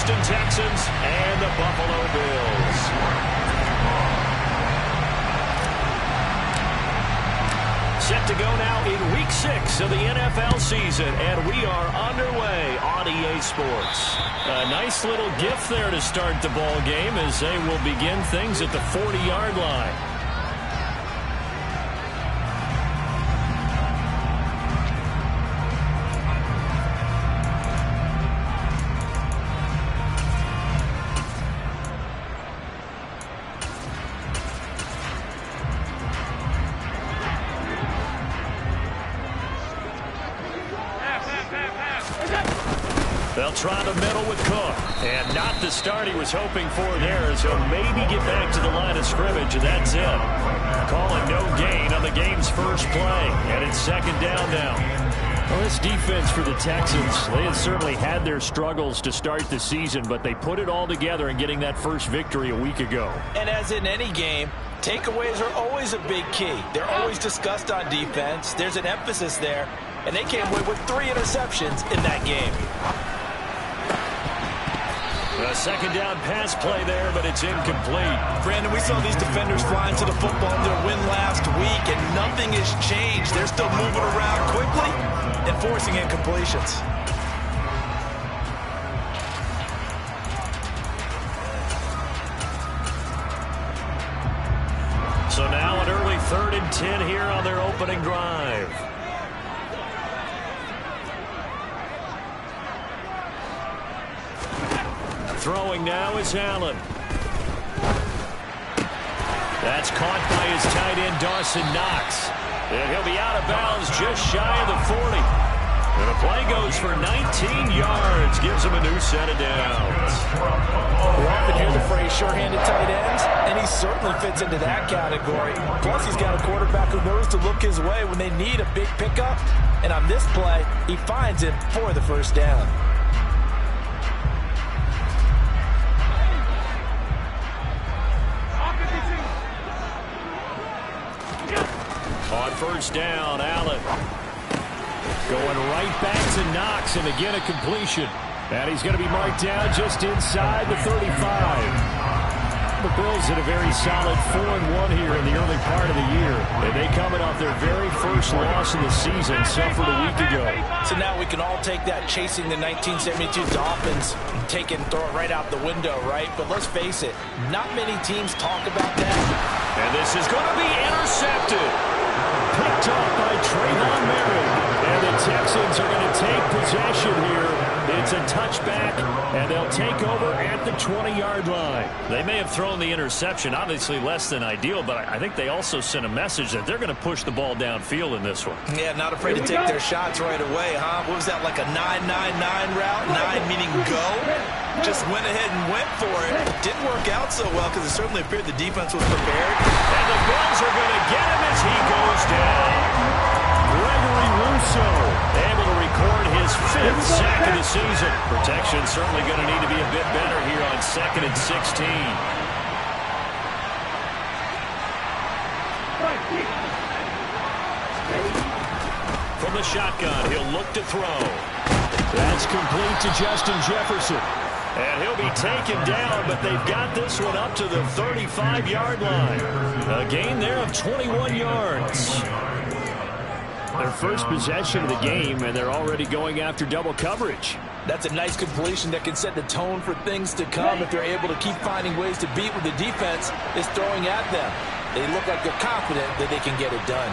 Houston Texans and the Buffalo Bills. Set to go now in Week 6 of the NFL season, and we are underway on EA Sports. A nice little gift there to start the ball game as they will begin things at the 40-yard line. They'll try the middle with Cook. And not the start he was hoping for there, so maybe get back to the line of scrimmage, and that's it. Calling no gain on the game's first play. And it's second down now. Well, this defense for the Texans, they have certainly had their struggles to start the season, but they put it all together in getting that first victory a week ago. And as in any game, takeaways are always a big key. They're always discussed on defense. There's an emphasis there, and they came away with 3 interceptions in that game. A second down pass play there, but it's incomplete. Brandon, we saw these defenders flying to the football in their win last week, and nothing has changed. They're still moving around quickly and forcing incompletions. So now an early 3rd and 10 here on their opening drive. Throwing now is Allen. That's caught by his tight end, Dawson Knox. And he'll be out of bounds just shy of the 40. And the play goes for 19 yards. Gives him a new set of downs. We often hear the phrase sure-handed tight ends, and he certainly fits into that category. Plus, he's got a quarterback who knows to look his way when they need a big pickup. And on this play, he finds him for the first down. On first down, Allen going right back to Knox, and again a completion. And he's going to be marked down just inside the 35. The Bills had a very solid 4-1 here in the early part of the year. And they coming off their very first loss of the season, suffered a week ago. So now we can all take that chasing the 1972 Dolphins and take it and throw it right out the window, right? But let's face it, not many teams talk about that. And this is going to be intercepted. Picked off by Trayvon Merritt. And the Texans are going to take possession here. It's a touchback, and they'll take over at the 20-yard line. They may have thrown the interception, obviously less than ideal, but I think they also sent a message that they're going to push the ball downfield in this one. Yeah, not afraid to take their shots right away, huh? What was that, like a 9-9-9 route? 9 meaning go? Just went ahead and went for it. Didn't work out so well because it certainly appeared the defense was prepared. And the Bills are going to get him as he goes down. Gregory Rousseau able to record his 5th sack of the season. Protection certainly going to need to be a bit better here on 2nd and 16. From the shotgun, he'll look to throw. That's complete to Justin Jefferson. And he'll be taken down, but they've got this one up to the 35-yard line. A gain there of 21 yards. Their first possession of the game, and they're already going after double coverage. That's a nice completion that can set the tone for things to come if they're able to keep finding ways to beat what the defense is throwing at them. They look like they're confident that they can get it done.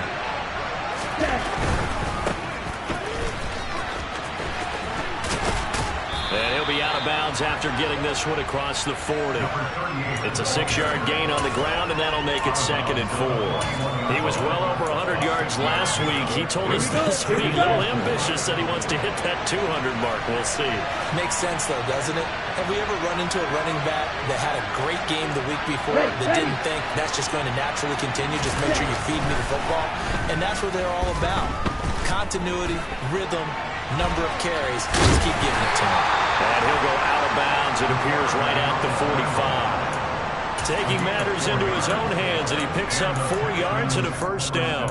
And he'll be out of bounds after getting this one across the 40. It's a 6-yard gain on the ground, and that'll make it 2nd and 4. He was well over 100 yards last week. He told us this week, a little ambitious, that he wants to hit that 200 mark. We'll see. Makes sense, though, doesn't it? Have we ever run into a running back that had a great game the week before that didn't think that's just going to naturally continue? Just make sure you feed me the football. And that's what they're all about. Continuity, rhythm, number of carries. Just keep giving it to him. And he'll go out of bounds. It appears right at the 45. Taking matters into his own hands, and he picks up 4 yards and a first down.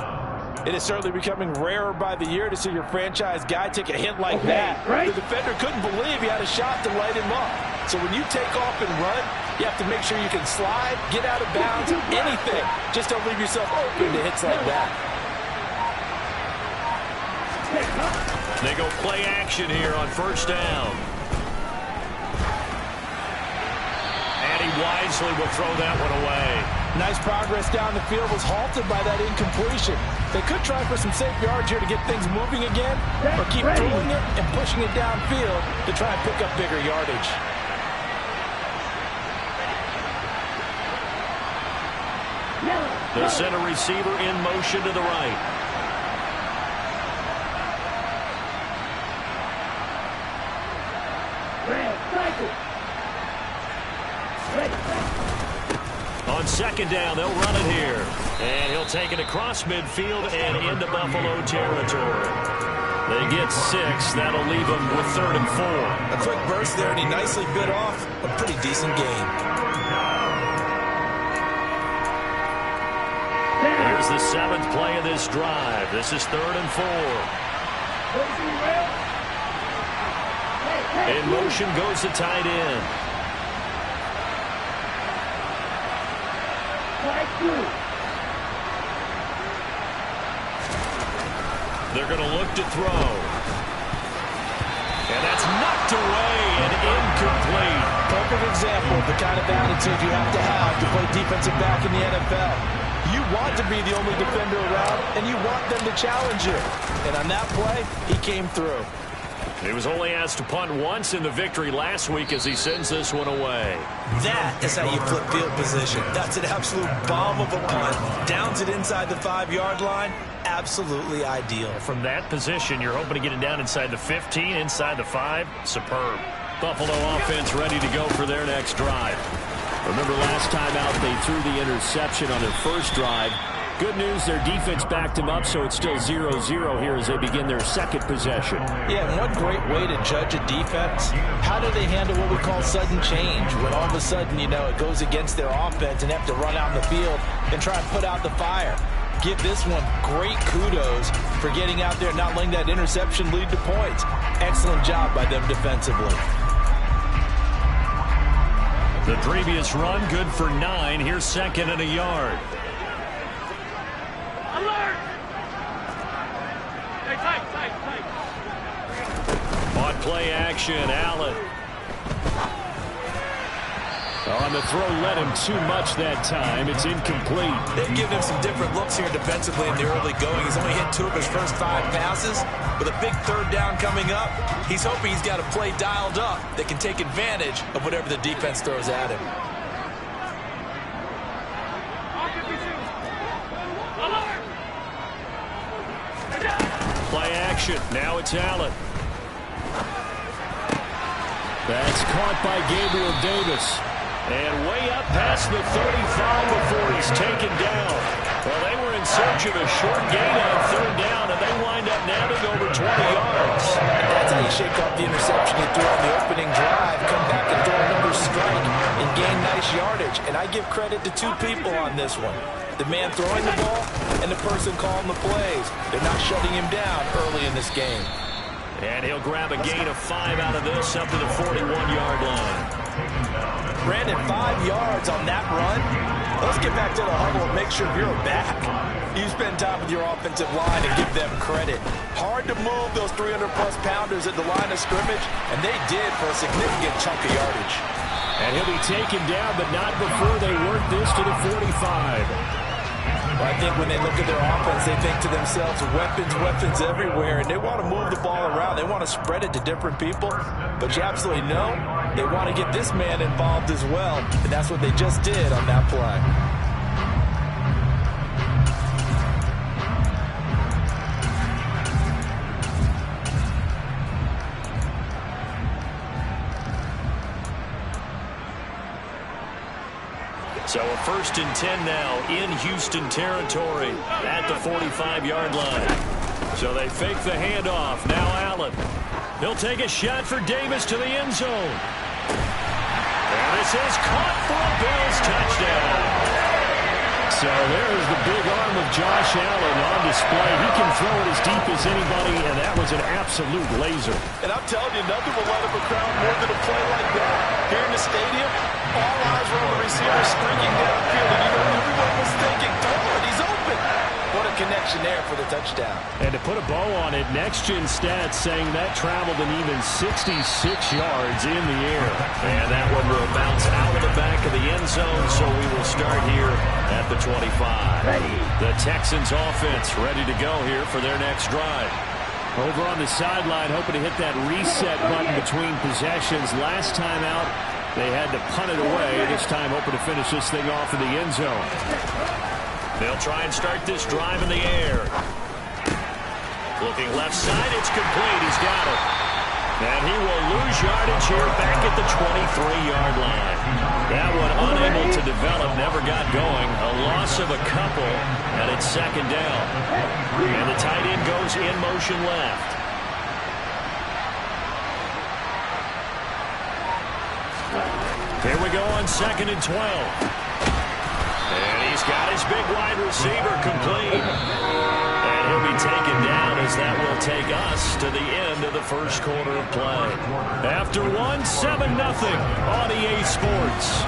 It is certainly becoming rarer by the year to see your franchise guy take a hit like that. The defender couldn't believe he had a shot to light him up. So when you take off and run, you have to make sure you can slide, get out of bounds, anything. Just don't leave yourself open to hits like that. They go play action here on first down. And he wisely will throw that one away. Nice progress down the field, was halted by that incompletion. They could try for some safe yards here to get things moving again, or keep throwing it and pushing it downfield to try and pick up bigger yardage. The center receiver in motion to the right. On second down, they'll run it here. And he'll take it across midfield and into Buffalo territory. They get 6. That'll leave them with 3rd and 4. A quick burst there, and he nicely bit off a pretty decent gain. Here's the 7th play of this drive. This is 3rd and 4. In motion goes the tight end. They're going to look to throw. And that's knocked away and incomplete. Perfect example of the kind of attitude you have to play defensive back in the NFL. You want to be the only defender around, and you want them to challenge you. And on that play, he came through. He was only asked to punt once in the victory last week as he sends this one away. That is how you flip field position. That's an absolute bomb of a punt. Downs it inside the 5-yard line. Absolutely ideal. From that position, you're hoping to get it down inside the 15, inside the 5. Superb. Buffalo offense ready to go for their next drive. Remember last time out they threw the interception on their first drive. Good news, their defense backed him up, so it's still 0-0 here as they begin their second possession. Yeah, and one great way to judge a defense, how do they handle what we call sudden change? When all of a sudden, you know, it goes against their offense and they have to run out in the field and try and put out the fire. Give this one great kudos for getting out there and not letting that interception lead to points. Excellent job by them defensively. The previous run, good for 9. Here's 2nd and a yard. On play action, Allen. On the throw, led him too much that time. It's incomplete. They've given him some different looks here defensively in the early going. He's only hit 2 of his first 5 passes. With a big 3rd down coming up, he's hoping he's got a play dialed up that can take advantage of whatever the defense throws at him. Play action. Now it's Allen. That's caught by Gabriel Davis. And way up past the 35 before he's taken down. Well, they were in search of a short gain on 3rd down, and they wind up nabbing over 20 yards. That's how you shake off the interception you threw on the opening drive, come back and throw another strike, and gain nice yardage. And I give credit to 2 people on this one. The man throwing the ball and the person calling the plays. They're not shutting him down early in this game. And he'll grab a gain of 5 out of this up to the 41-yard line. Brandon, 5 yards on that run. Let's get back to the huddle and make sure you're back. You spend time with your offensive line and give them credit. Hard to move those 300-plus pounders at the line of scrimmage, and they did for a significant chunk of yardage. And he'll be taken down, but not before they work this to the 45. Well, I think when they look at their offense, they think to themselves, weapons everywhere, and they want to move the ball around. They want to spread it to different people, but you absolutely know they want to get this man involved as well, and that's what they just did on that play. So a 1st and 10 now in Houston territory at the 45-yard line. So they fake the handoff. Now Allen. He'll take a shot for Davis to the end zone. And this is caught for a Bills touchdown. So there's the big arm of Josh Allen on display. He can throw it as deep as anybody, and that was an absolute laser. And I'm telling you, nothing will let him crowd more than a play like that. Here the stadium, all eyes were on the receiver streaking downfield, and everyone was thinking, throw it, he's open. What a connection there for the touchdown. And to put a bow on it, next-gen stats saying that traveled an even 66 yards in the air. And that one will bounce out of the back of the end zone, so we will start here at the 25. The Texans offense ready to go here for their next drive. Over on the sideline, hoping to hit that reset button between possessions. Last time out, they had to punt it away. This time, hoping to finish this thing off in the end zone. They'll try and start this drive in the air. Looking left side, it's complete. He's got it. And he will lose yardage here back at the 23-yard line. That one unable to develop, never got going. A loss of a couple, and it's second down. And the tight end goes in motion left. Here we go on 2nd and 12. And he's got his big wide receiver complete. And he'll be taken down as that will take us to the end of the first quarter of play. After one, 7-0 on EA Sports.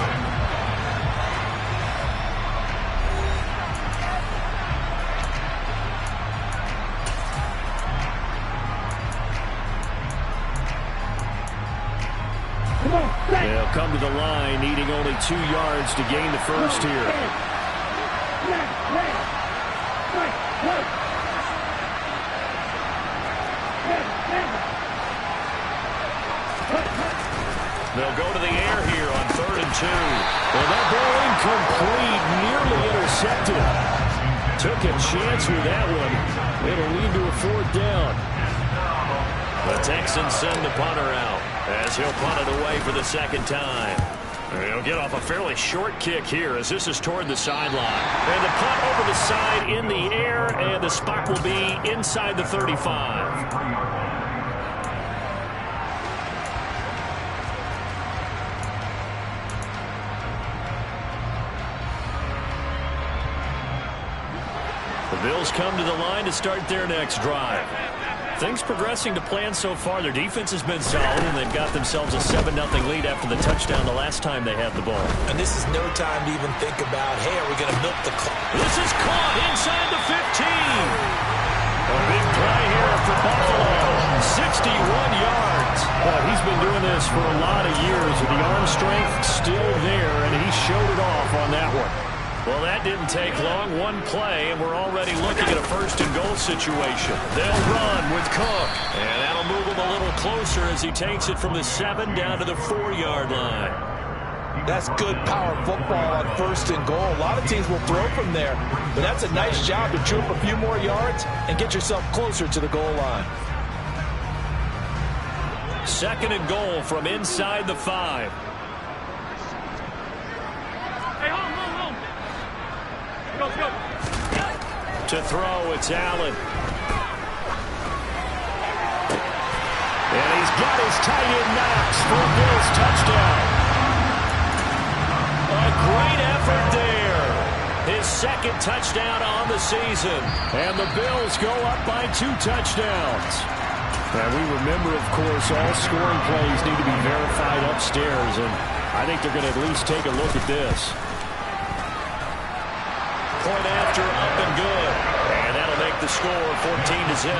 They'll come to the line, needing only 2 yards to gain the first here. They'll go to the air here on 3rd and 2. Well, that ball incomplete, nearly intercepted. Took a chance with that one. It'll lead to a 4th down. The Texans send the punter out as he'll punt it away for the second time. He'll get off a fairly short kick here as this is toward the sideline. And the punt over the side in the air, and the spot will be inside the 35. The Bills come to the line to start their next drive. Things progressing to plan so far. Their defense has been solid, and they've got themselves a 7-0 lead after the touchdown the last time they had the ball. And this is no time to even think about, hey, are we going to milk the clock? This is caught inside the 15. A big play here for Buffalo. 61 yards. He's been doing this for a lot of years, with the arm strength still there, and he showed it off on that one. Well, that didn't take long. One play, and we're already looking at a 1st and goal situation. They'll run with Cook, and that'll move him a little closer as he takes it from the 7 down to the 4-yard line. That's good power football on 1st and goal. A lot of teams will throw from there, but that's a nice job to chew up a few more yards and get yourself closer to the goal line. 2nd and goal from inside the 5. To throw, it's Allen. And he's got his tight end Knox for a Bills touchdown. A great effort there. His 2nd touchdown on the season. And the Bills go up by 2 touchdowns. And we remember, of course, all scoring plays need to be verified upstairs. And I think they're going to at least take a look at this. Point after, up and good. And that'll make the score 14-0.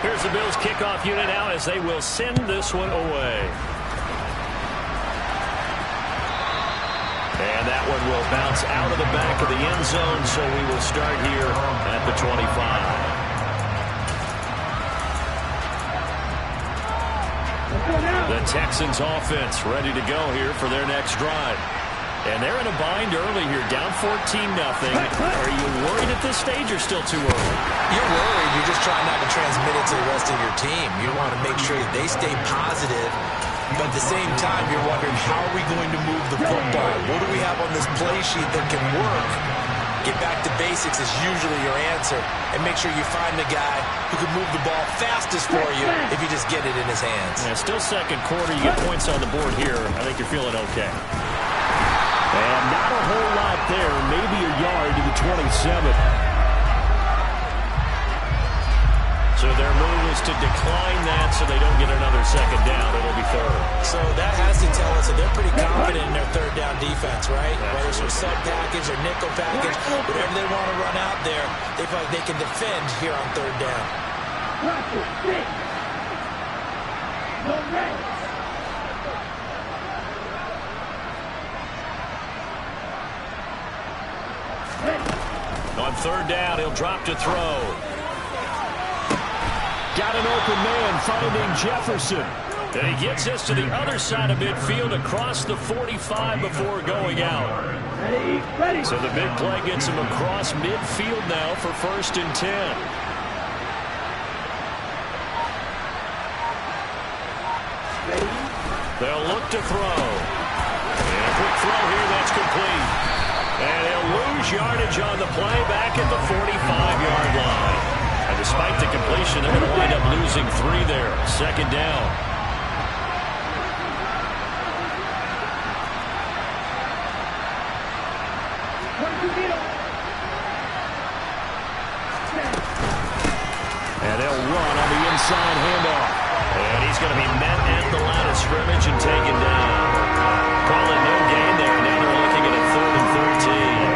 Here's the Bills kickoff unit out as they will send this one away. And that one will bounce out of the back of the end zone, so we will start here at the 25. The Texans offense ready to go here for their next drive. And they're in a bind early here, down 14-0. Are you worried at this stage or still too early? You're worried. You're just trying not to transmit it to the rest of your team. You want to make sure that they stay positive. But at the same time, you're wondering, how are we going to move the football? What do we have on this play sheet that can work? Get back to basics is usually your answer. And make sure you find the guy who can move the ball fastest for you if you just get it in his hands. Yeah, still second quarter. You get points on the board here. I think you're feeling okay. And not a whole lot there. Maybe a yard to the 27. So they're moving is to decline that so they don't get another second down. It'll be third. So that has to tell us that they're pretty confident in their third down defense, right? Whether it's a sub package or nickel package, whatever they want to run out there, they feel like they can defend here on third down. On third down, he'll drop to throw. Got an open man finding Jefferson. And he gets this to the other side of midfield across the 45 before going out. So the big play gets him across midfield now for 1st and 10. They'll look to throw. And a quick throw here, that's complete. And he'll lose yardage on the play back at the 45-yard line. And despite the completion, they're going to wind up losing 3 there. 2nd down. And they'll run on the inside handoff. And he's going to be met at the line of scrimmage and taken down. Call it no gain there. Now they're looking at a 3rd and 13.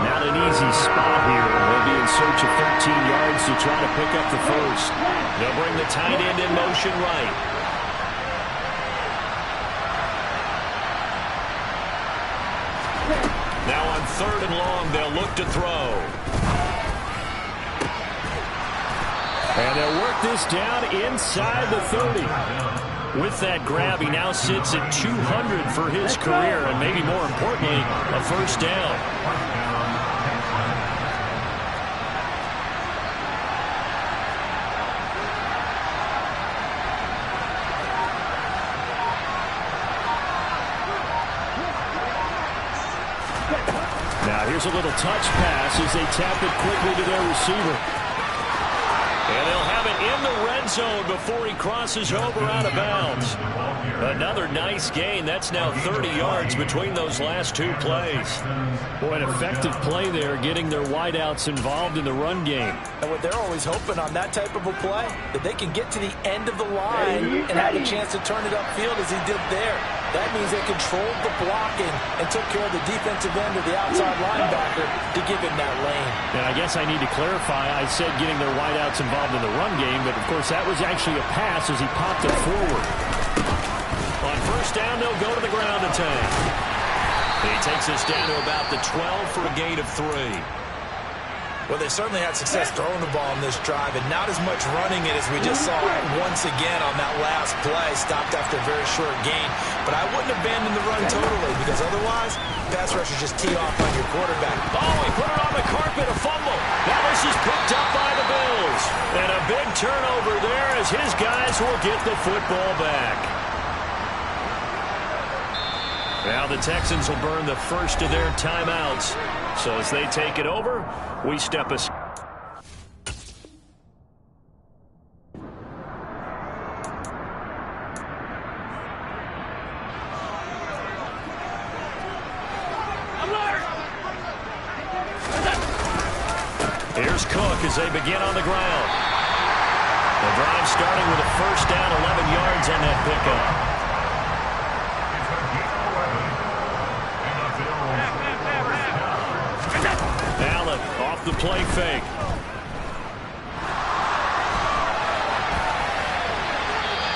Not an easy spot here. They'll be in search of 13 yards to try to pick up the first. They'll bring the tight end in motion right. Now on 3rd and long, they'll look to throw. And they'll work this down inside the 30. With that grab, he now sits at 200 for his career, and maybe more importantly, a 1st down. Now here's a little touch pass as they tap it quickly to their receiver. And they'll have it in the red zone before he crosses over out of bounds. Another nice gain. That's now 30 yards between those last 2 plays. Boy, an effective play there, getting their wideouts involved in the run game. And what they're always hoping on that type of a play, that they can get to the end of the line and have a chance to turn it upfield as he did there. That means they controlled the blocking and took care of the defensive end of the outside linebacker to give him that lane. And I guess I need to clarify, I said getting their wideouts involved in the run game, but of course that was actually a pass as he popped it forward. On 1st down, they'll go to the ground attack. He takes us down to about the 12 for a gain of 3. Well, they certainly had success throwing the ball in this drive, and not as much running it as we just saw once again on that last play. Stopped after a very short gain. But I wouldn't abandon the run totally, because otherwise, pass rushers just tee off on your quarterback. Oh, he put it on the carpet, a fumble. Now this is picked up by the Bills. And a big turnover there as his guys will get the football back. Now the Texans will burn the first of their timeouts. So as they take it over, we step aside. Here's Cook as they begin on the ground. The drive starting with a 1st down, 11 yards on that pickup. Allen off the play fake.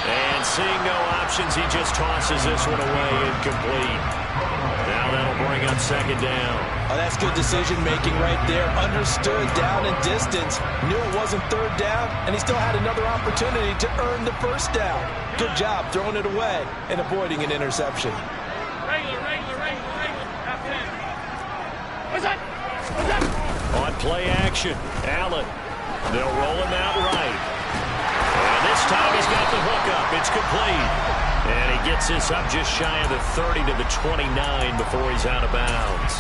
And seeing no options, he just tosses this one away, incomplete. Now that'll bring up 2nd down. Oh, that's good decision-making right there. Understood down and distance. Knew it wasn't 3rd down, and he still had another opportunity to earn the 1st down. Good job throwing it away and avoiding an interception. On play action, Allen. They'll roll him out right. And this time he's got the hook up. It's complete. And he gets this up just shy of the 30 to the 29 before he's out of bounds.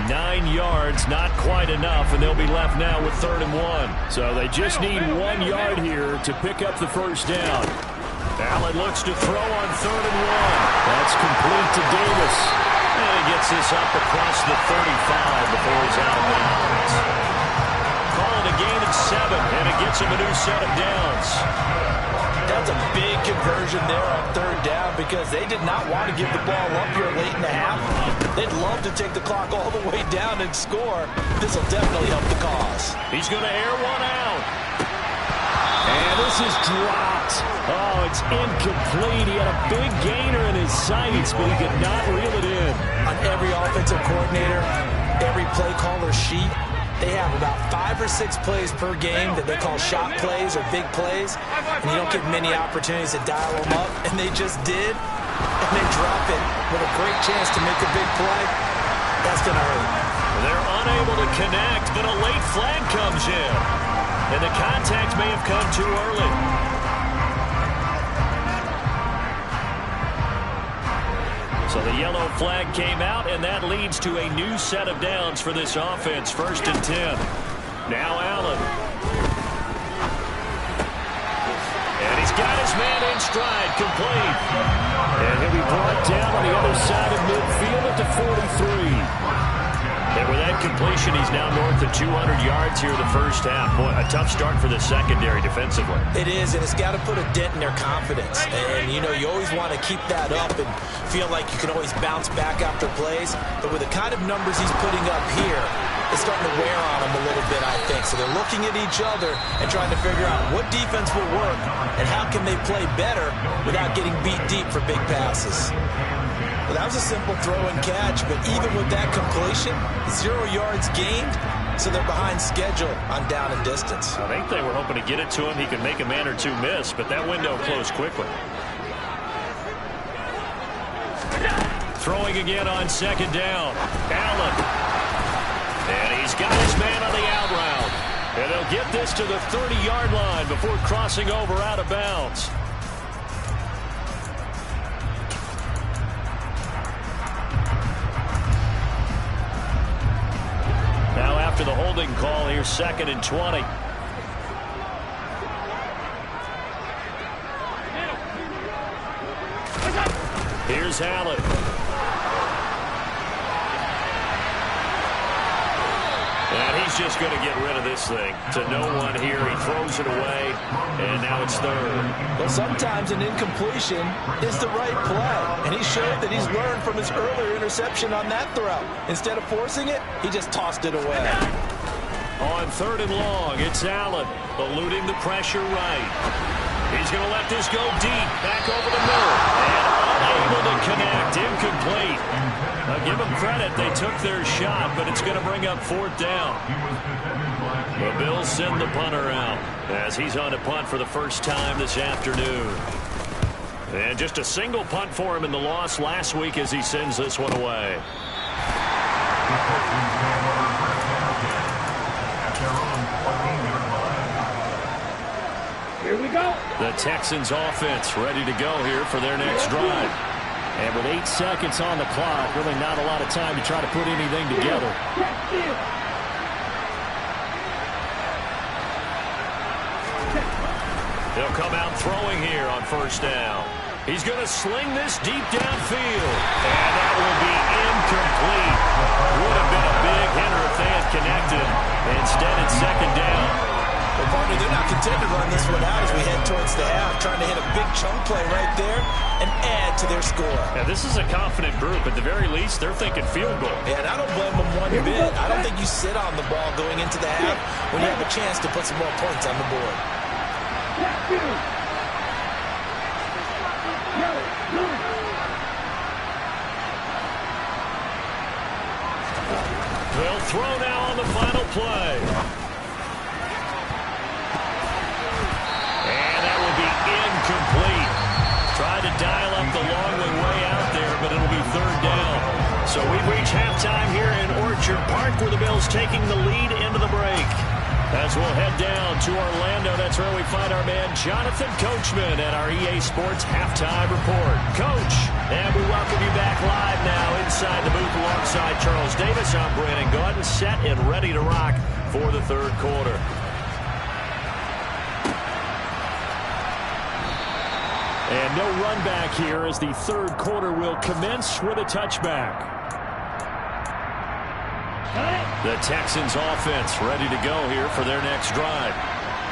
9 yards, not quite enough, and they'll be left now with 3rd and 1. So they just need 1 yard here to pick up the 1st down. Allen looks to throw on 3rd and 1. That's complete to Davis. And he gets this up across the 35 before he's out of bounds. Call it a gain of 7, and it gets gets him a new set of downs. That's a big conversion there on third down because they did not want to give the ball up here late in the half. They'd love to take the clock all the way down and score. This will definitely help the cause. He's going to air one out. And this is dropped. Oh, it's incomplete. He had a big gainer in his sights, but he could not reel it in. On every offensive coordinator, every play caller sheet, they have about 5 or 6 plays per game that they call shot plays or big plays. And you don't get many opportunities to dial them up. And they just did. And they drop it with a great chance to make a big play. That's going to hurt. They're unable to connect, but a late flag comes in. And the contact may have come too early. So the yellow flag came out, and that leads to a new set of downs for this offense. 1st and 10. Now Allen. And he's got his man in stride, complete. And he'll be brought down on the other side of midfield at the 43. And with that completion, he's now north of 200 yards here in the first half. Boy, a tough start for the secondary defensively. It is, and it's got to put a dent in their confidence. And, you know, you always want to keep that up and feel like you can always bounce back after plays. But with the kind of numbers he's putting up here, it's starting to wear on them a little bit, I think. So they're looking at each other and trying to figure out what defense will work and how can they play better without getting beat deep for big passes. Well, that was a simple throw and catch, but even with that completion, 0 yards gained, so they're behind schedule on down and distance. I think they were hoping to get it to him. He could make a man or two miss, but that window closed quickly. Throwing again on 2nd down. Allen. And he's got his man on the out route. And they'll get this to the 30-yard line before crossing over out of bounds. Now after the holding call, here's 2nd and 20. Here's Allen. And he's just going to get rid of this thing to no one here. He throws it away, and now it's 3rd. Well, sometimes an incompletion is the right play, and he showed that he's learned from his earlier interception on that throw. Instead of forcing it, he just tossed it away. On 3rd and long, it's Allen eluding the pressure right. He's going to let this go deep, back over the middle, and unable to connect, incomplete. Now give them credit, they took their shot, but it's going to bring up 4th down. The Bills send the punter out as he's on to punt for the first time this afternoon. And just a single punt for him in the loss last week as he sends this one away. Here we go. The Texans offense ready to go here for their next drive. And with 8 seconds on the clock, really not a lot of time to try to put anything together. They'll come out throwing here on 1st down. He's going to sling this deep downfield. And that will be incomplete. Would have been a big hitter if they had connected. Instead, it's 2nd down. Well, partner, they're not content to run this one out as we head towards the half, trying to hit a big chunk play right there and add to their score. Yeah, this is a confident group. At the very least, they're thinking field goal. Yeah, and I don't blame them one bit. I don't think you sit on the ball going into the half when you have a chance to put some more points on the board. They'll throw now on the final play. And that will be incomplete. Tried to dial up the long way out there, but it'll be 3rd down. So we've reached halftime here in Orchard Park, where the Bills taking the lead into the break. As we'll head down to Orlando, that's where we find our man Jonathan Coachman at our EA Sports Halftime Report. Coach, and we welcome you back live now inside the booth alongside Charles Davis. I'm Brandon Gaudin, set and ready to rock for the 3rd quarter. And no run back here as the 3rd quarter will commence with a touchback. The Texans offense ready to go here for their next drive.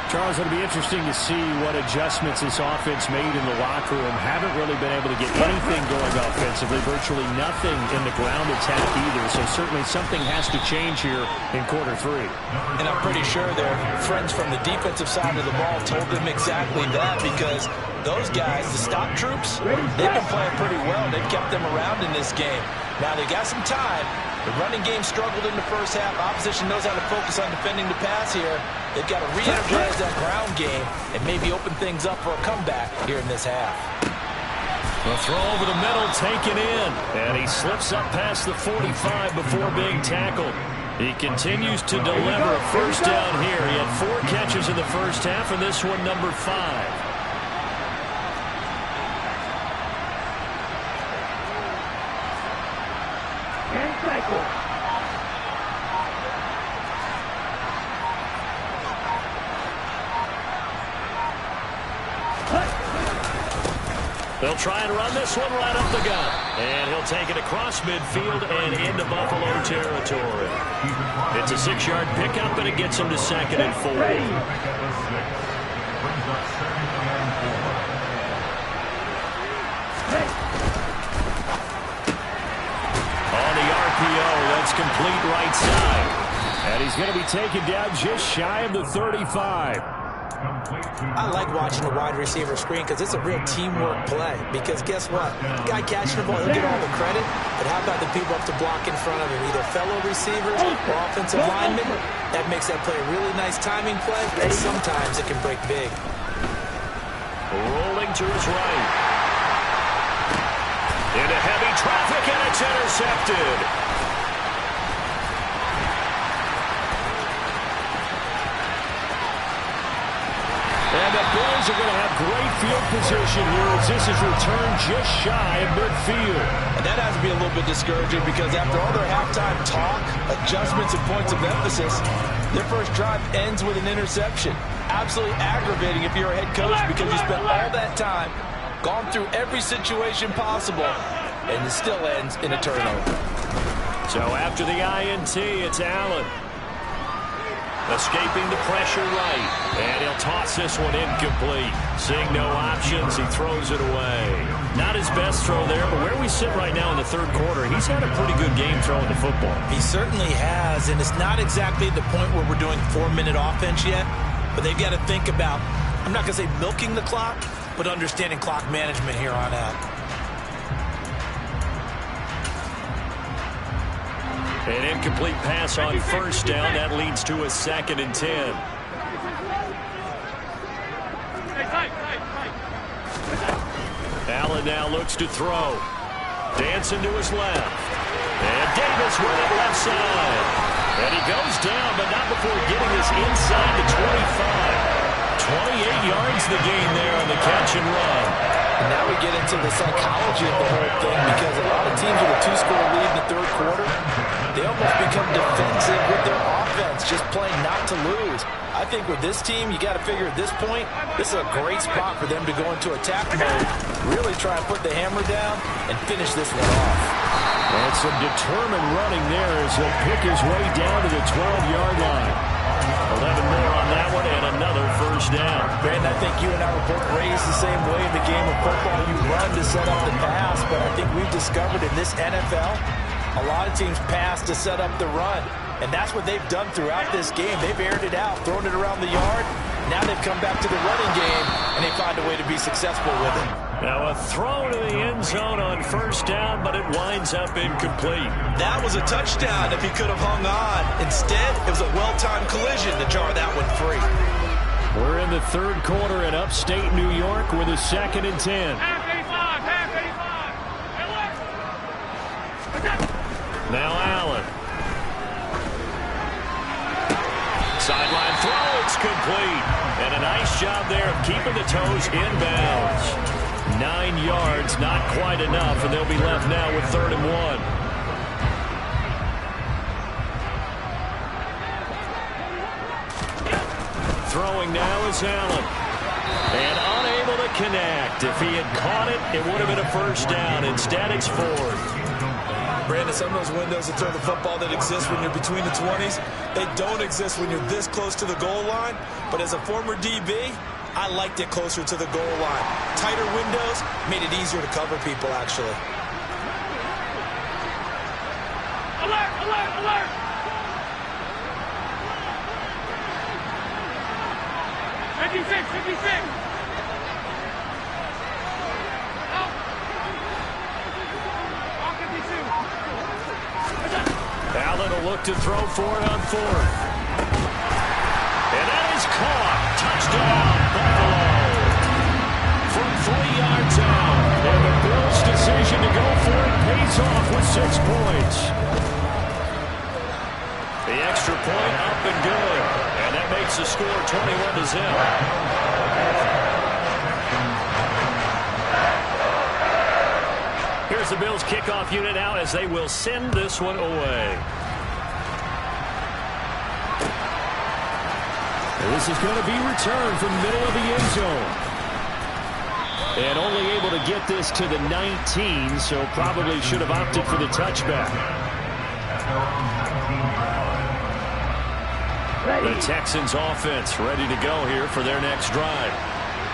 Charles, it'll be interesting to see what adjustments this offense made in the locker room. Haven't really been able to get anything going offensively, virtually nothing in the ground attack either. So certainly something has to change here in quarter 3. And I'm pretty sure their friends from the defensive side of the ball told them exactly that, because those guys, the stock troops, they've been playing pretty well. They've kept them around in this game. Now they got some time. The running game struggled in the first half. Opposition knows how to focus on defending the pass here. They've got to re-energize that ground game and maybe open things up for a comeback here in this half. The throw over the middle taken in. And he slips up past the 45 before being tackled. He continues to deliver a first down here. He had 4 catches in the first half, and this one number 5. They'll try and run this one right up the gut. And he'll take it across midfield and into Buffalo territory. It's a 6-yard pickup, and it gets him to 2nd and 4. On the RPO, that's complete right side. And he's going to be taken down just shy of the 35. I like watching the wide receiver screen because it's a real teamwork play. Because guess what? The guy catching the ball, he'll get all the credit. But how about the people up to block in front of him? Either fellow receivers or offensive linemen. That makes that play a really nice timing play. And sometimes it can break big. Rolling to his right. Into heavy traffic, and it's intercepted. And the Bills are going to have great field position here as this is returned just shy of midfield. And that has to be a little bit discouraging because after all their halftime talk, adjustments, and points of emphasis, their first drive ends with an interception. Absolutely aggravating if you're a head coach because you spent all that time, gone through every situation possible, and it still ends in a turnover. So after the INT, it's Allen. Escaping the pressure right. And he'll toss this one incomplete. Seeing no options, he throws it away. Not his best throw there, but where we sit right now in the 3rd quarter, he's had a pretty good game throwing the football. He certainly has, and it's not exactly the point where we're doing 4-minute offense yet, but they've got to think about, I'm not going to say milking the clock, but understanding clock management here on out. An incomplete pass on first down. That leads to a 2nd and 10. Allen now looks to throw. Dancing to his left. And Davis with it left side. And he goes down, but not before getting this inside the 25. 28 yards the gain there on the catch and run. And now we get into the psychology of the whole thing because a lot of teams with a 2-score lead in the 3rd quarter, they almost become defensive with their offense, just playing not to lose. I think with this team, you got to figure at this point, this is a great spot for them to go into attack mode, really try and put the hammer down and finish this one off. And some determined running there as he'll pick his way down to the 12-yard line. 11 more on that one and another first down. Brandon, I think you and I were both raised the same way in the game of football. You run to set up the pass, but I think we've discovered in this NFL, a lot of teams pass to set up the run. And that's what they've done throughout this game. They've aired it out, thrown it around the yard. Now they've come back to the running game, and they find a way to be successful with it. Now a throw to the end zone on first down, but it winds up incomplete. That was a touchdown if he could have hung on. Instead, it was a well-timed collision to jar that one free. We're in the 3rd quarter in upstate New York with a 2nd and 10. Now Allen. Sideline throw, it's complete. And a nice job there of keeping the toes inbounds. 9 yards, not quite enough, and they'll be left now with 3rd and 1. Throwing now is Allen. And unable to connect. If he had caught it, it would have been a first down. Instead, it's 4th. Brandon, some of those windows to throw the football that exist when you're between the 20s, they don't exist when you're this close to the goal line. But as a former DB, I liked it closer to the goal line. Tighter windows made it easier to cover people, actually. Alert, alert, alert! 56, 56! Out! All 52! Allen will look to throw for it on fourth. And that is caught. Touchdown, Buffalo. From 3 yards out. And the Bills' decision to go for it pays off with 6 points. The extra point up and good. And that makes the score 21-0. Here's the Bills kickoff unit out as they will send this one away. This is going to be returned from the middle of the end zone. And only able to get this to the 19, so probably should have opted for the touchback. The Texans offense ready to go here for their next drive.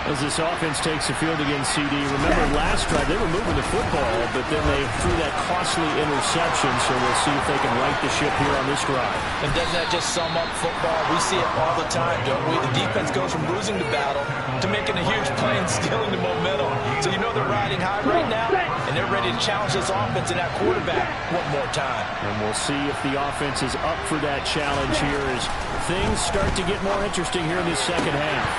As this offense takes the field against CD, remember last drive they were moving the football, but then they threw that costly interception, so we'll see if they can right the ship here on this drive. And doesn't that just sum up football? We see it all the time, don't we? The defense goes from losing the battle to making a huge play and stealing the momentum. So you know they're riding high right now, and they're ready to challenge this offense and that quarterback one more time. And we'll see if the offense is up for that challenge here as things start to get more interesting here in this second half.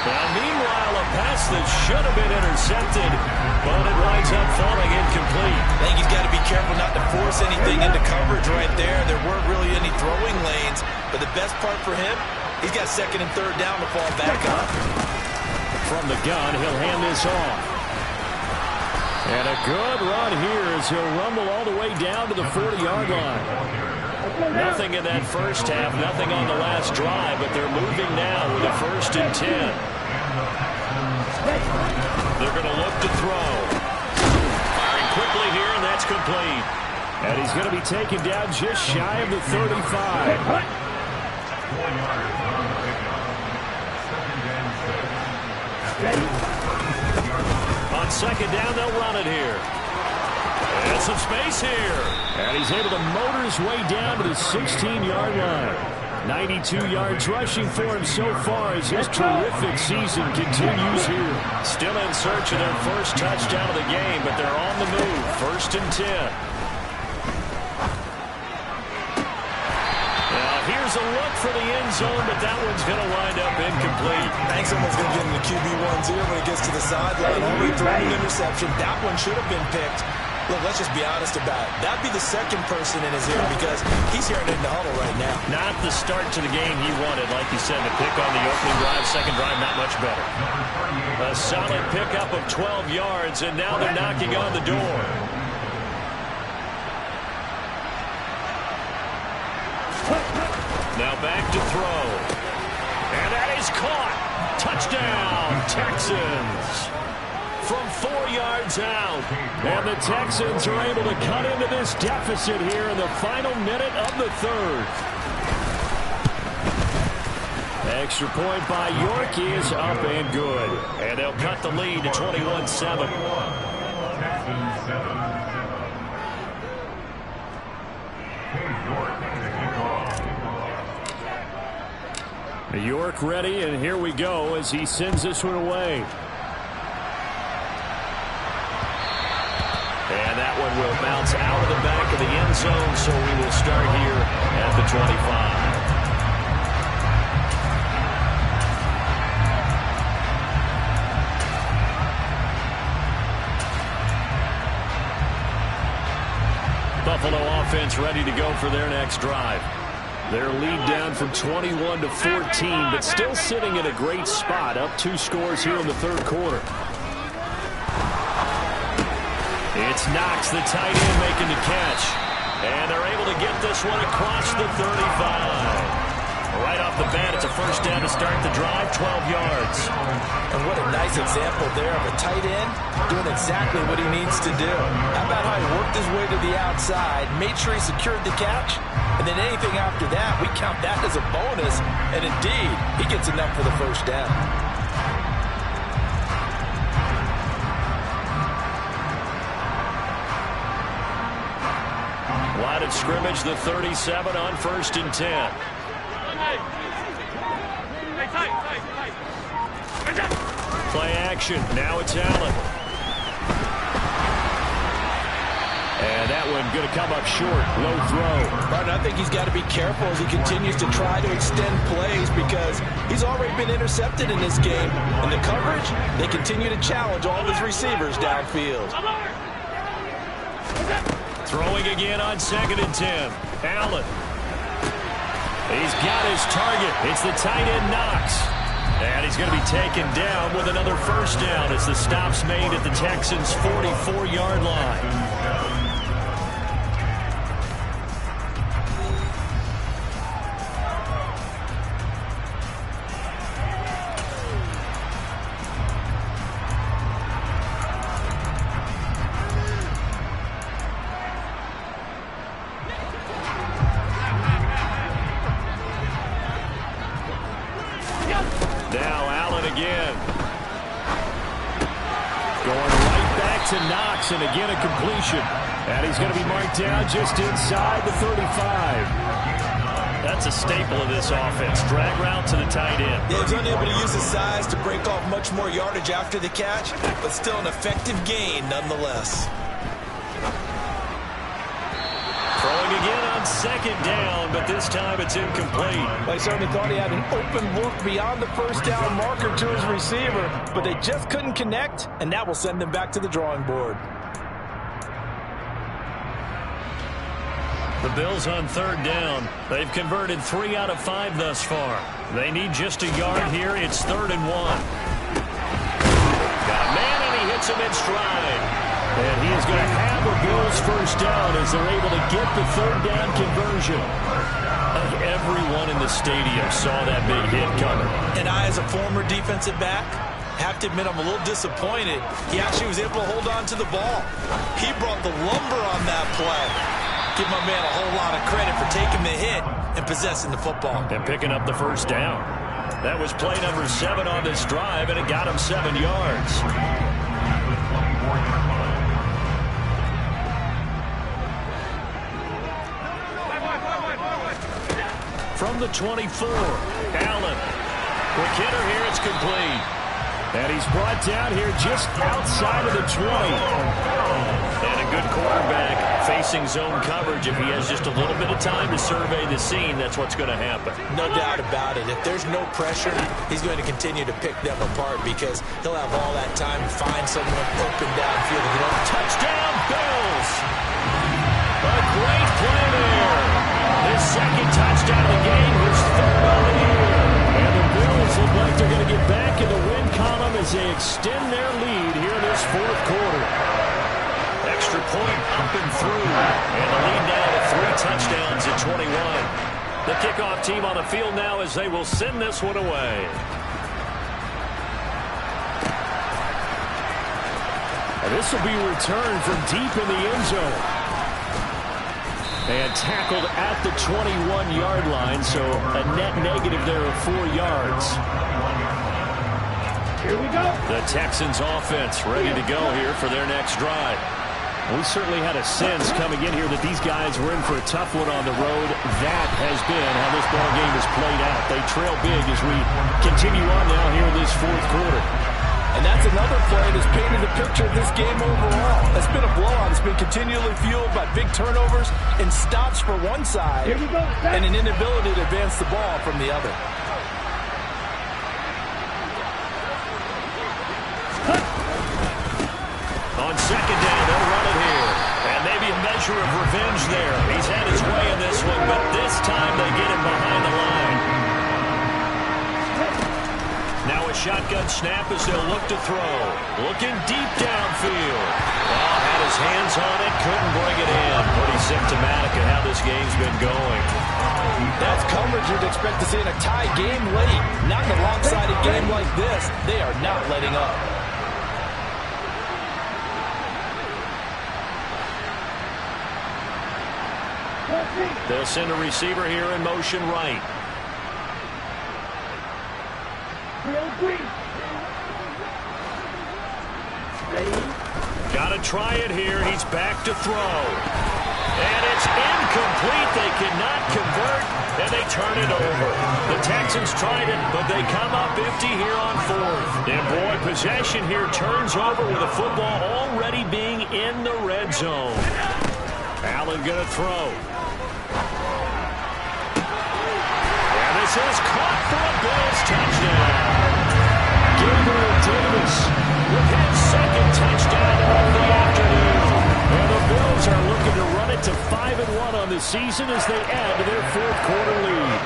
Now, meanwhile, a pass that should have been intercepted, but it winds up falling incomplete. I think he's got to be careful not to force anything into coverage right there. There weren't really any throwing lanes, but the best part for him, he's got second and third down to fall back on. From the gun, he'll hand this off. And a good run here as he'll rumble all the way down to the 40-yard line. Nothing in that first half, nothing on the last drive, but they're moving now with a 1st and 10. They're going to look to throw. Firing quickly here, and that's complete. And he's going to be taken down just shy of the 35. On second down, they'll run it here. And some space here. And he's able to motor his way down to the 16-yard line. 92 yards rushing for him so far as his terrific season continues here. Still in search of their first touchdown of the game, but they're on the move. 1st and 10. Now here's a look for the end zone, but that one's going to wind up incomplete. I think someone's going to get in the QB1's ear when it gets to the sideline. Already throwing an interception. That one should have been picked. Look, let's just be honest about it. That'd be the second person in his ear because he's hearing it in the huddle right now. Not the start to the game he wanted, like you said, to pick on the opening drive. Second drive, not much better. A solid pickup of 12 yards, and now they're knocking on the door. Now back to throw. And that is caught. Touchdown, Texans. From 4 yards out. And the Texans are able to cut into this deficit here in the final minute of the third. Extra point by York is up and good. And they'll cut the lead to 21-7. York ready, and here we go as he sends this one away. And that one will bounce out of the back of the end zone, so we will start here at the 25. Buffalo offense ready to go for their next drive. Their lead down from 21 to 14, but still sitting in a great spot, up 2 scores here in the third quarter. It's Knox, the tight end, making the catch. And they're able to get this one across the 35. right off the bat, it's a first down to start the drive, 12 yards. And what a nice example there of a tight end doing exactly what he needs to do. How about how he worked his way to the outside, made sure he secured the catch, and then anything after that, we count that as a bonus, and indeed, he gets enough for the first down. Line of scrimmage, the 37 on 1st and 10. Play action. Now it's Allen. And that one going to come up short. Low throw. But I think he's got to be careful as he continues to try to extend plays because he's already been intercepted in this game. And the coverage, they continue to challenge all of his receivers downfield. Throwing again on 2nd and 10. Allen. He's got his target. It's the tight end Knox. And he's going to be taken down with another first down as the stop's made at the Texans' 44-yard line. And again, a completion. And he's going to be marked down just inside the 35. That's a staple of this offense. Drag route to the tight end. Yeah, he's unable to use his size to break off much more yardage after the catch, but still an effective gain nonetheless. Throwing again on 2nd down, but this time it's incomplete. Well, he certainly thought he had an open look beyond the first down marker to his receiver, but they just couldn't connect, and that will send them back to the drawing board. The Bills on 3rd down. They've converted 3 out of 5 thus far. They need just a yard here. It's 3rd and 1. Got a man, and he hits him in stride. And he is going to have the Bills first down as they're able to get the 3rd down conversion. Everyone in the stadium saw that big hit coming. And I, as a former defensive back, have to admit I'm a little disappointed. He actually was able to hold on to the ball. He brought the lumber on that play. Give my man a whole lot of credit for taking the hit and possessing the football. And picking up the first down. That was play number 7 on this drive, and it got him 7 yards. From the 24, Allen. Quick hitter here, it's complete. And he's brought down here just outside of the 20. And a good quarterback facing zone coverage. If he has just a little bit of time to survey the scene, that's what's going to happen. No doubt about it. If there's no pressure, he's going to continue to pick them apart because he'll have all that time to find someone open downfield. Touchdown, Bills! A great play there. His 2nd touchdown of the game, his 3rd on the year. And the Bills look like they're going to get back in the win column as they extend their lead here in this 4th quarter. Extra point up and through. And the lead now to 3 touchdowns at 21. The kickoff team on the field now as they will send this one away. And this will be returned from deep in the end zone. And tackled at the 21-yard line, so a net negative there of 4 yards. Here we go. The Texans offense ready to go here for their next drive. We certainly had a sense coming in here that these guys were in for a tough one on the road. That has been how this ball game has played out. They trail big as we continue on now here in this 4th quarter. And that's another play that's painted the picture of this game overall. It's been a blowout. It's been continually fueled by big turnovers and stops for one side and an inability to advance the ball from the other. On 2nd down, they'll run it here. And maybe a measure of revenge there. He's had his way in this one, but this time they get him behind the line. Now a shotgun snap as they'll look to throw. Looking deep downfield. Well, had his hands on it, couldn't bring it in. Pretty symptomatic of how this game's been going. That's coverage you'd expect to see in a tie game late. Not in a lopsided game like this. They are not letting up. They'll send a receiver here in motion right. Got to try it here. He's back to throw. And it's incomplete. They cannot convert, and they turn it over. The Texans tried it, but they come up empty here on fourth. And boy, possession here turns over with the football already being in the red zone. Allen going to throw. And this is caught for a Bills touchdown. Gabriel Davis with his second touchdown of the afternoon. And the Bills are looking to run it to 5-1 on the season as they add to their fourth quarter lead.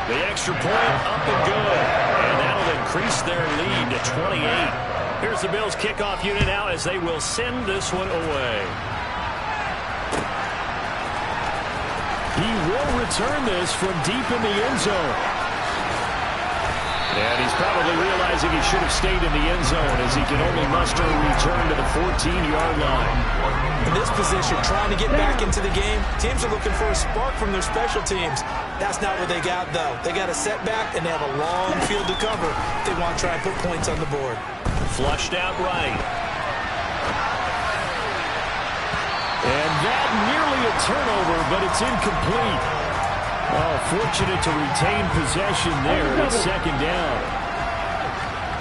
The extra point up and good. And that'll increase their lead to 28. Here's the Bills kickoff unit now as they will send this one away. He will return this from deep in the end zone. And he's probably realizing he should have stayed in the end zone as he can only muster a return to the 14-yard line. In this position, trying to get back into the game, teams are looking for a spark from their special teams. That's not what they got, though. They got a setback, and they have a long field to cover if they want to try and put points on the board. Flushed out right. And that nearly a turnover, but it's incomplete. Oh, fortunate to retain possession there. It's second down.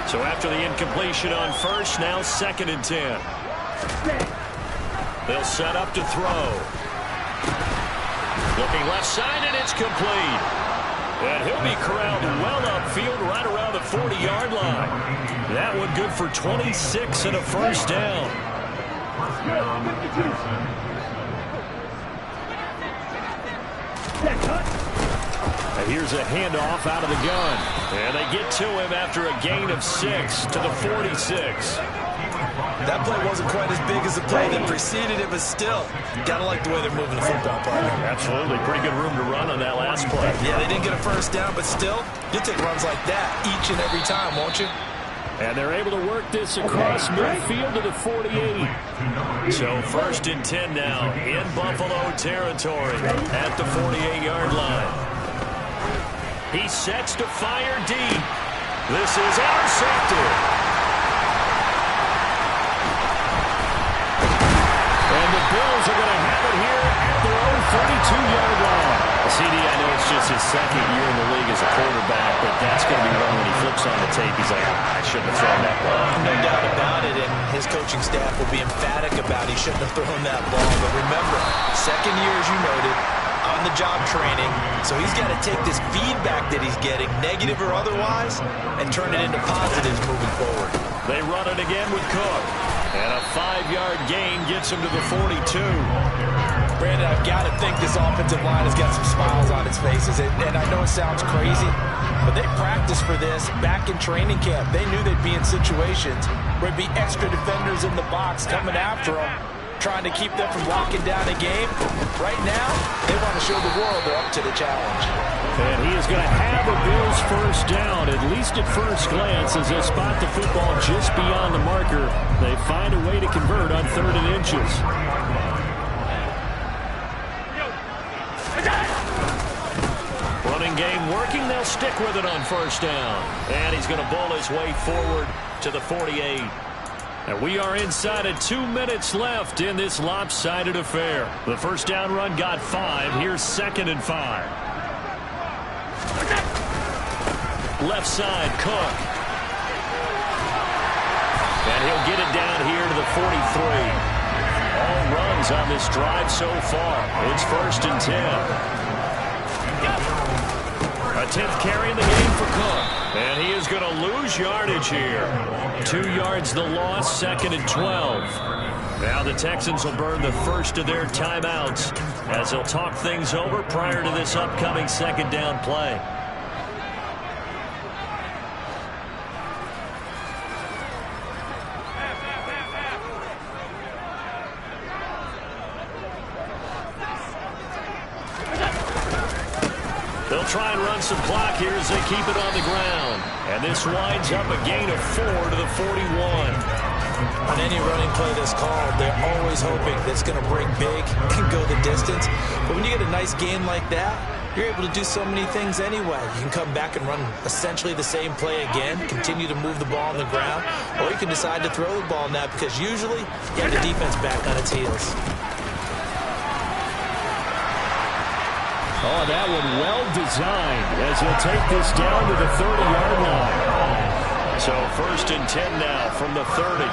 So after the incompletion on first, now 2nd and 10. They'll set up to throw. Looking left side, and it's complete. And he'll be corralled well upfield right around the 40-yard line. That one good for 26 and a first down. Here's a handoff out of the gun. And they get to him after a gain of 6 to the 46. That play wasn't quite as big as the play that preceded it, but still, got to like the way they're moving the football, partner. Absolutely. Pretty good room to run on that last play. Yeah, they didn't get a first down, but still, you'll take runs like that each and every time, won't you? And they're able to work this across midfield to the 48. So 1st and 10 now in Buffalo territory at the 48-yard line. He sets to fire deep. This is intercepted. And the Bills are going to have it here at their own 32-yard line. CD, I know it's just his second year in the league as a quarterback, but that's going to be one when he flips on the tape. He's like, I shouldn't have thrown that ball. No doubt about it, and his coaching staff will be emphatic about he shouldn't have thrown that ball. But remember, second year, as you noted, on-the-job training, so he's got to take this feedback that he's getting, negative or otherwise, and turn it into positives moving forward. They run it again with Cook, and a 5-yard gain gets him to the 42. Brandon, I've got to think this offensive line has got some smiles on its faces, and I know it sounds crazy, but they practiced for this back in training camp. They knew they'd be in situations where there'd be extra defenders in the box coming after them, trying to keep them from locking down a game. Right now, they want to show the world they're up to the challenge. And he is going to have the Bills first down, at least at first glance, as they spot the football just beyond the marker. They find a way to convert on 3rd and inches. Running game working. They'll stick with it on first down. And he's going to bowl his way forward to the 48. And we are inside of 2 minutes left in this lopsided affair. The first down run got 5. Here's 2nd and 5. Left side, Cook. And he'll get it down here to the 43. All runs on this drive so far. It's 1st and 10. A 10th carry in the game for Cook. And he is going to lose yardage here. 2 yards the loss, 2nd and 12. Now the Texans will burn the first of their timeouts as they'll talk things over prior to this upcoming 2nd down play. They'll try and run some clock here as they keep it on the ground. And this winds up a gain of 4 to the 41. On any running play that's called, they're always hoping that it's going to break big and go the distance. But when you get a nice gain like that, you're able to do so many things anyway. You can come back and run essentially the same play again, continue to move the ball on the ground, or you can decide to throw the ball now because usually you have the defense back on its heels. Oh, that one well designed as he'll take this down to the 30-yard line. So 1st and 10 now from the 30.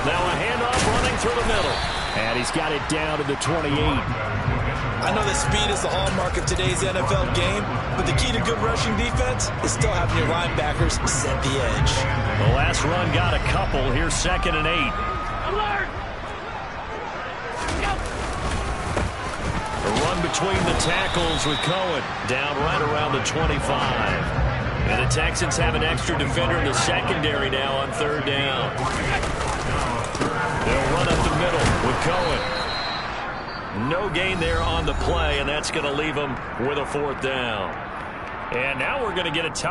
Now a handoff running through the middle. And he's got it down to the 28. I know that speed is the hallmark of today's NFL game, but the key to good rushing defense is still having your linebackers set the edge. The last run got a couple. Here's 2nd and 8. Alert! A run between the tackles with Cohen. Down right around the 25. And the Texans have an extra defender in the secondary now on 3rd down. They'll run up the middle with Cohen. No gain there on the play, and that's going to leave them with a 4th down. And now we're going to get a time.